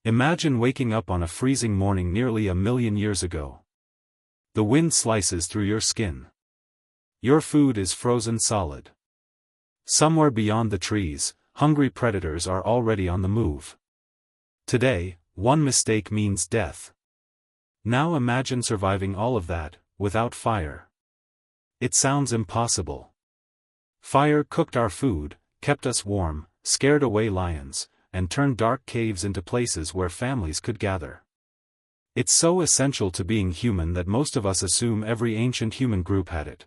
Imagine waking up on a freezing morning nearly 1 million years ago. The wind slices through your skin. Your food is frozen solid. Somewhere beyond the trees, hungry predators are already on the move. Today, one mistake means death. Now imagine surviving all of that, without fire. It sounds impossible. Fire cooked our food, kept us warm, scared away lions, and turned dark caves into places where families could gather. It's so essential to being human that most of us assume every ancient human group had it.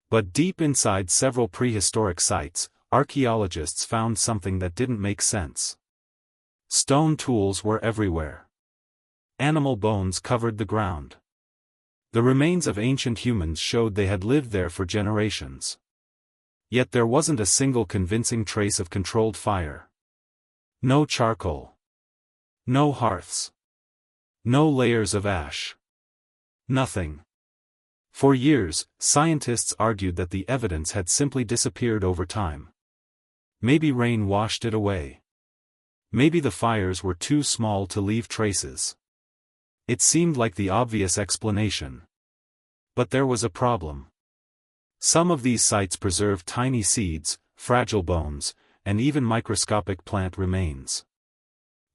But deep inside several prehistoric sites, archaeologists found something that didn't make sense. Stone tools were everywhere. Animal bones covered the ground. The remains of ancient humans showed they had lived there for generations. Yet there wasn't a single convincing trace of controlled fire. No charcoal. No hearths. No layers of ash. Nothing. For years, scientists argued that the evidence had simply disappeared over time. Maybe rain washed it away. Maybe the fires were too small to leave traces. It seemed like the obvious explanation. But there was a problem. Some of these sites preserved tiny seeds, fragile bones, and even microscopic plant remains.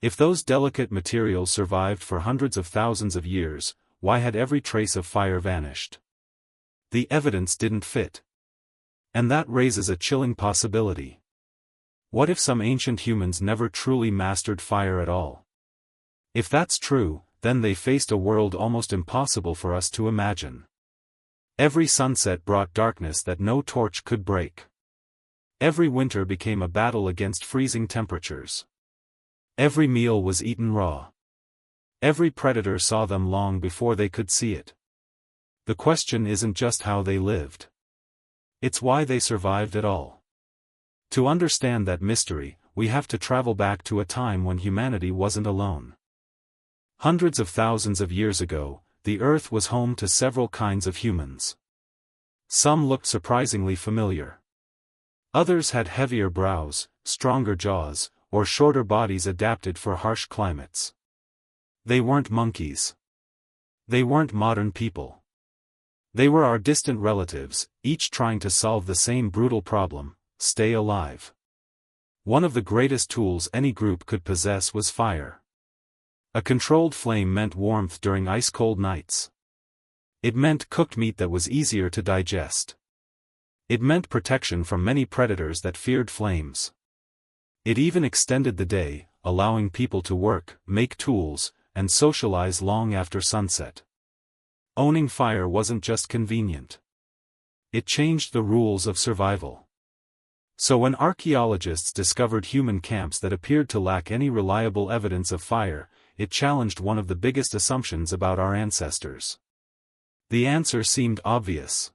If those delicate materials survived for hundreds of thousands of years, why had every trace of fire vanished? The evidence didn't fit. And that raises a chilling possibility. What if some ancient humans never truly mastered fire at all? If that's true, then they faced a world almost impossible for us to imagine. Every sunset brought darkness that no torch could break. Every winter became a battle against freezing temperatures. Every meal was eaten raw. Every predator saw them long before they could see it. The question isn't just how they lived. It's why they survived at all. To understand that mystery, we have to travel back to a time when humanity wasn't alone. Hundreds of thousands of years ago, the Earth was home to several kinds of humans. Some looked surprisingly familiar. Others had heavier brows, stronger jaws, or shorter bodies adapted for harsh climates. They weren't monkeys. They weren't modern people. They were our distant relatives, each trying to solve the same brutal problem: stay alive. One of the greatest tools any group could possess was fire. A controlled flame meant warmth during ice-cold nights. It meant cooked meat that was easier to digest. It meant protection from many predators that feared flames. It even extended the day, allowing people to work, make tools, and socialize long after sunset. Owning fire wasn't just convenient. It changed the rules of survival. So when archaeologists discovered human camps that appeared to lack any reliable evidence of fire, it challenged one of the biggest assumptions about our ancestors. The answer seemed obvious.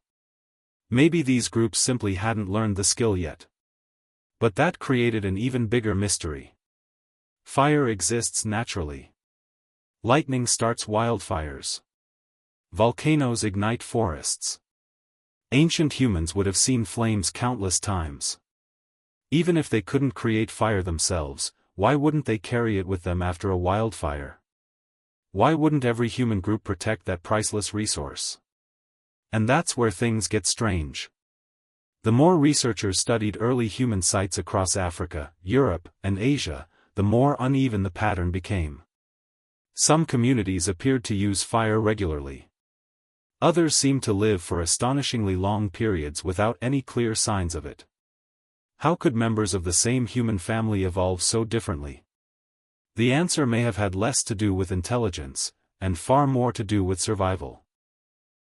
Maybe these groups simply hadn't learned the skill yet. But that created an even bigger mystery. Fire exists naturally. Lightning starts wildfires. Volcanoes ignite forests. Ancient humans would have seen flames countless times. Even if they couldn't create fire themselves, why wouldn't they carry it with them after a wildfire? Why wouldn't every human group protect that priceless resource? And that's where things get strange. The more researchers studied early human sites across Africa, Europe, and Asia, the more uneven the pattern became. Some communities appeared to use fire regularly. Others seemed to live for astonishingly long periods without any clear signs of it. How could members of the same human family evolve so differently? The answer may have had less to do with intelligence, and far more to do with survival.